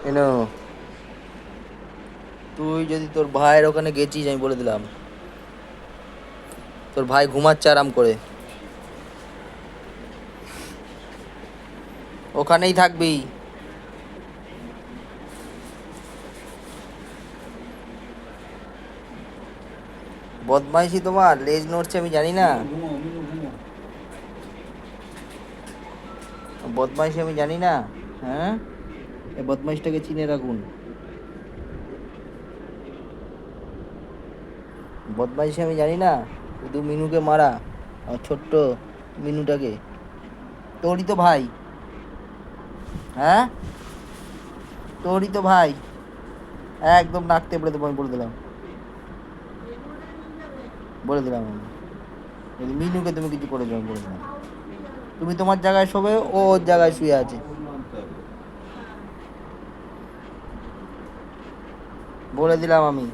এনো, তুই যদি তোর ভাইয়ের ওখানে গেছিস, আমি বলে দিলাম, তোর ভাই ঘুমাচ্ছে আরাম করে, ওখানেই থাকবি। বদমাইশি তোমার লেজ নড়ছে, আমি জানি না। বদমাইশি আমি জানি না। হ্যাঁ, এই বদমাইশটাকে চিনে রাখুন। বদমাইশি আমি জানি না, শুধু মিনুকে মারা, আমার ছোট্ট মিনুটাকে। তোরই তো ভাই। হ্যাঁ, তোরই তো ভাই। একদম নাক তেপড়ে দেবো, আমি বলে দিলাম, বলে দিলাম আমি। যদি মিনুকে তুমি কিছু করে দেবো, আমি বলে দিলাম। তুমি তোমার জায়গায় শোবে, ও ওর জায়গায় শুয়ে আছে, বলে দিলাম আমি।